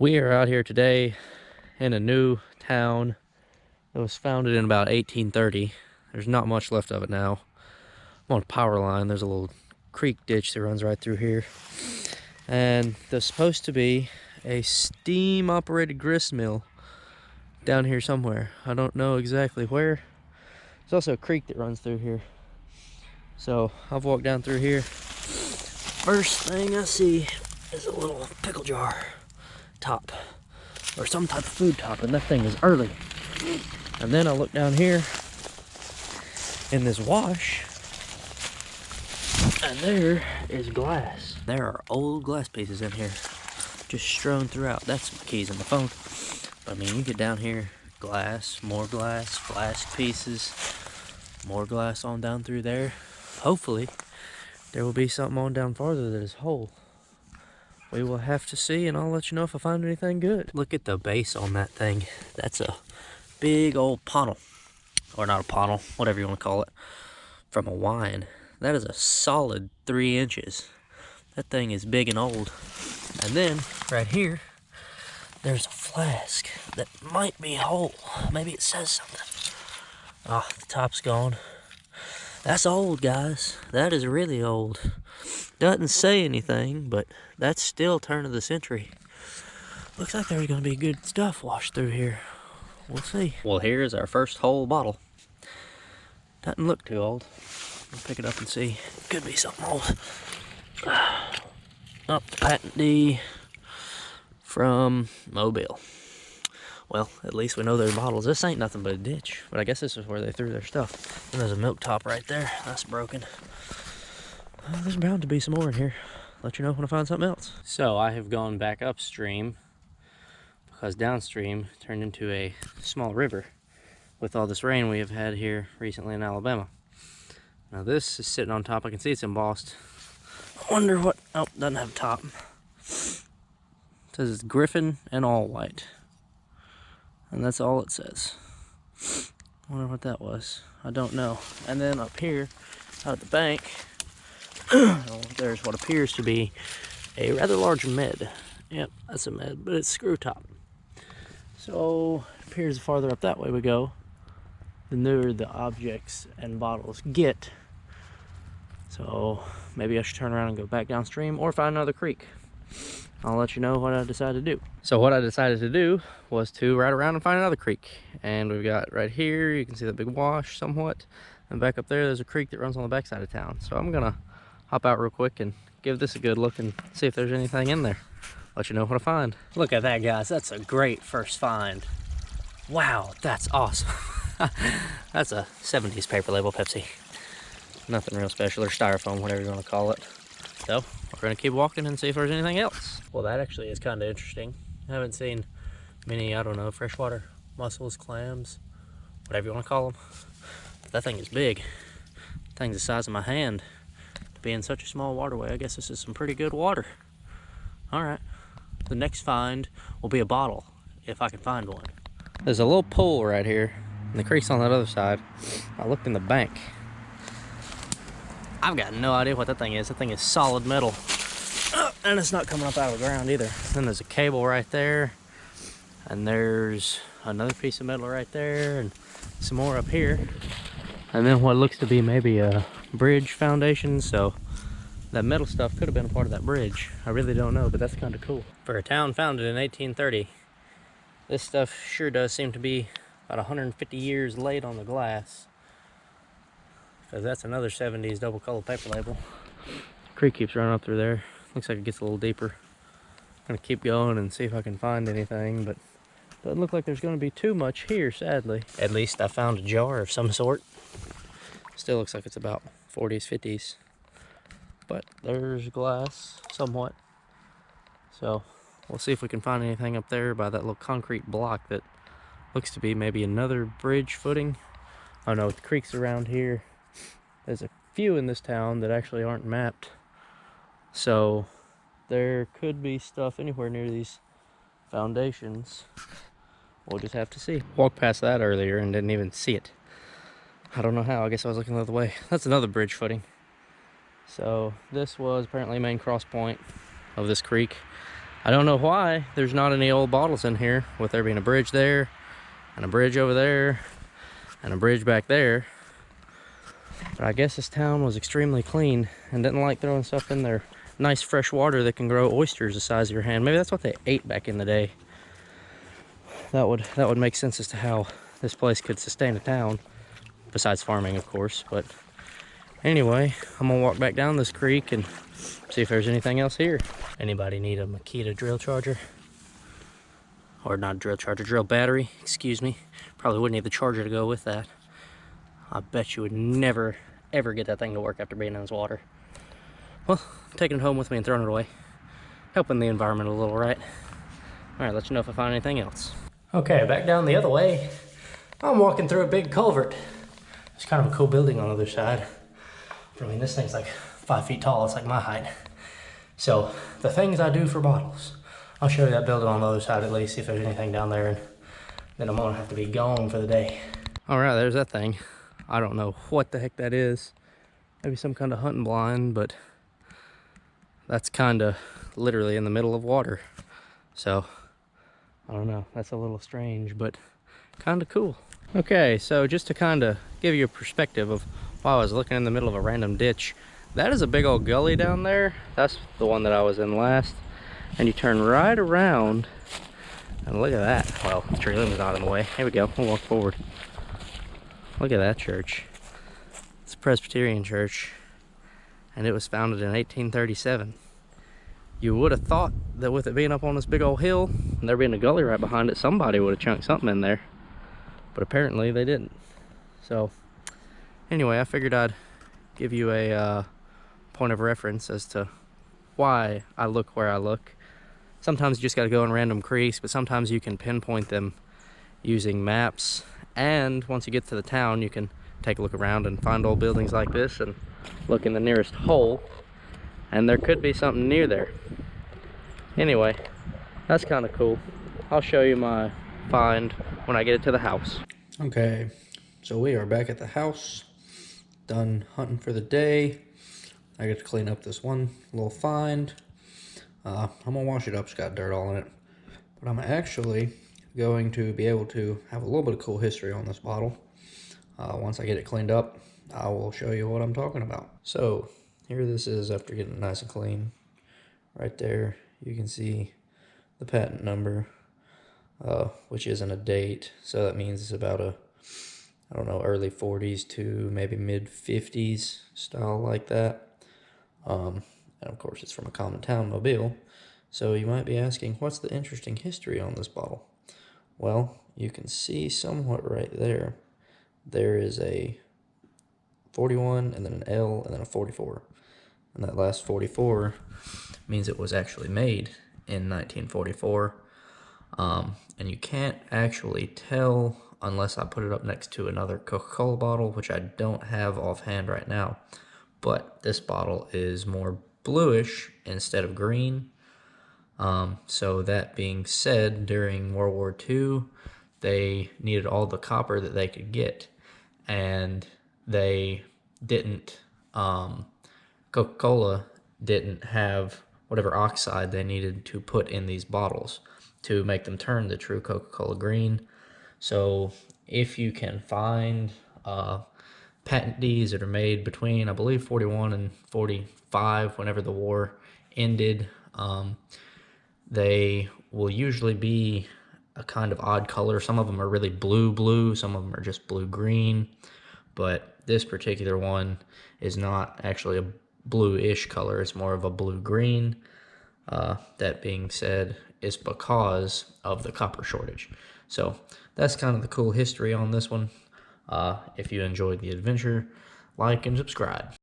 We are out here today in a new town that was founded in about 1830. There's not much left of it now. I'm on a power line. There's a little creek ditch that runs right through here. And there's supposed to be a steam-operated grist mill down here somewhere. I don't know exactly where. There's also a creek that runs through here. So I've walked down through here. First thing I see is a little pickle jar top, or some type of food top, and that thing is early. And then I look down here in this wash, and there is glass. There are old glass pieces in here, just strewn throughout. That's my keys on the phone. But I mean, you get down here, glass, flask pieces, more glass on down through there. Hopefully, there will be something on down farther that is whole. We will have to see, and I'll let you know if I find anything good. Look at the base on that thing. That's a big old funnel, or not a funnel, whatever you want to call it, from a wine. That is a solid 3 inches. That thing is big and old. And then, right here, there's a flask that might be whole. Maybe it says something. Oh, the top's gone. That's old, guys. That is really old. Doesn't say anything, but that's still turn of the century. Looks like there's gonna be good stuff washed through here. We'll see. Well, here's our first whole bottle. Doesn't look too old. We'll pick it up and see. Could be something old. Up the Patent D from Mobile. Well, at least we know they're bottles. This ain't nothing but a ditch, but I guess this is where they threw their stuff. And there's a milk top right there. That's broken. There's bound to be some more in here. Let you know when I find something else. So I have gone back upstream because downstream turned into a small river with all this rain we have had here recently in Alabama. Now this is sitting on top. I can see it's embossed. I wonder what... Oh, doesn't have a top. It says it's Griffin and all white. And that's all it says. I wonder what that was. I don't know. And then up here, out at the bank, there's what appears to be a rather large med. Yep, that's a med, but it's screw top. So it appears the farther up that way we go, the newer the objects and bottles get. So maybe I should turn around and go back downstream or find another creek. I'll let you know what I decide to do. So what I decided to do was to ride around and find another creek. And we've got right here, you can see that big wash somewhat. And back up there, there's a creek that runs on the backside of town. So I'm gonna hop out real quick and give this a good look and see if there's anything in there. Let you know what I find. Look at that, guys. That's a great first find. Wow, that's awesome. That's a 70s paper label Pepsi. Nothing real special, or styrofoam, whatever you want to call it. So we're gonna keep walking and see if there's anything else. Well, that actually is kind of interesting. I haven't seen many, I don't know, freshwater mussels, clams, whatever you want to call them. But that thing is big. That thing's the size of my hand. To be in such a small waterway, I guess this is some pretty good water. All right, the next find will be a bottle, if I can find one. There's a little pool right here, and the creek's on that other side. I looked in the bank. I've got no idea what that thing is. That thing is solid metal. And it's not coming up out of the ground either. Then there's a cable right there. And there's another piece of metal right there. And some more up here. And then what looks to be maybe a bridge foundation. So that metal stuff could have been a part of that bridge. I really don't know, but that's kind of cool. For a town founded in 1830, this stuff sure does seem to be about 150 years late on the glass. Because that's another 70s double colored paper label. Creek keeps running up through there. Looks like it gets a little deeper. I'm gonna keep going and see if I can find anything, but doesn't look like there's gonna be too much here, sadly. At least I found a jar of some sort. Still looks like it's about 40s, 50s. But there's glass, somewhat. So we'll see if we can find anything up there by that little concrete block that looks to be maybe another bridge footing. Oh no, the creeks around here. There's a few in this town that actually aren't mapped. So there could be stuff anywhere near these foundations. We'll just have to see. Walked past that earlier and didn't even see it. I don't know how. I guess I was looking the other way. That's another bridge footing. So this was apparently the main cross point of this creek. I don't know why there's not any old bottles in here, with there being a bridge there, and a bridge over there, and a bridge back there. But I guess this town was extremely clean and didn't like throwing stuff in there. Nice fresh water that can grow oysters the size of your hand. Maybe that's what they ate back in the day. That would make sense as to how this place could sustain a town, besides farming, of course. But anyway, I'm gonna walk back down this creek and see if there's anything else here. Anybody need a Makita drill charger? Or not a drill charger, drill battery, excuse me. Probably wouldn't need the charger to go with that. I bet you would never, ever get that thing to work after being in this water. Well, I'm taking it home with me and throwing it away. Helping the environment a little, right? All right, let you know if I find anything else. Okay, back down the other way. I'm walking through a big culvert. There's kind of a cool building on the other side. I mean, this thing's like 5 feet tall. It's like my height. So, the things I do for bottles. I'll show you that building on the other side at least, see if there's anything down there, and then I'm gonna have to be gone for the day. All right, there's that thing. I don't know what the heck that is. Maybe some kind of hunting blind, but that's kind of literally in the middle of water. So, I don't know, that's a little strange, but kind of cool. Okay, so just to kind of give you a perspective of why I was looking in the middle of a random ditch, that is a big old gully down there. That's the one that I was in last. And you turn right around, and look at that. Well, the tree limb is not in the way. Here we go, we'll walk forward. Look at that church. It's a Presbyterian church, and it was founded in 1837. You would have thought that with it being up on this big old hill, and there being a gully right behind it, somebody would have chunked something in there. But apparently they didn't. So, anyway, I figured I'd give you a point of reference as to why I look where I look. Sometimes you just got to go in random creeks, but sometimes you can pinpoint them using maps. And once you get to the town, you can take a look around and find old buildings like this and look in the nearest hole, and there could be something near there. Anyway, that's kind of cool. I'll show you my find when I get it to the house. Okay, so we are back at the house, done hunting for the day. I get to clean up this one little find. I'm gonna wash it up, it's got dirt all in it. But I'm actually going to be able to have a little bit of cool history on this bottle. Once I get it cleaned up, I will show you what I'm talking about. So here this is after getting it nice and clean. Right there, you can see the patent number, which isn't a date. So that means it's about a, I don't know, early 40s to maybe mid 50s style like that. And of course it's from a common town, Mobile. So you might be asking, what's the interesting history on this bottle? Well, you can see somewhat right there. There is a 41 and then an L and then a 44. And that last 44 means it was actually made in 1944. And you can't actually tell unless I put it up next to another Coca-Cola bottle, which I don't have offhand right now. But this bottle is more bluish instead of green. So that being said, during World War II, they needed all the copper that they could get, and they didn't, Coca-Cola didn't have whatever oxide they needed to put in these bottles to make them turn the true Coca-Cola green. So if you can find patentees that are made between, I believe, 41 and 45, whenever the war ended, they will usually be a kind of odd color. Some of them are really blue, some of them are just blue-green, but this particular one is not actually a bluish color. It's more of a blue-green. That being said, it's because of the copper shortage. So that's kind of the cool history on this one. If you enjoyed the adventure, like and subscribe.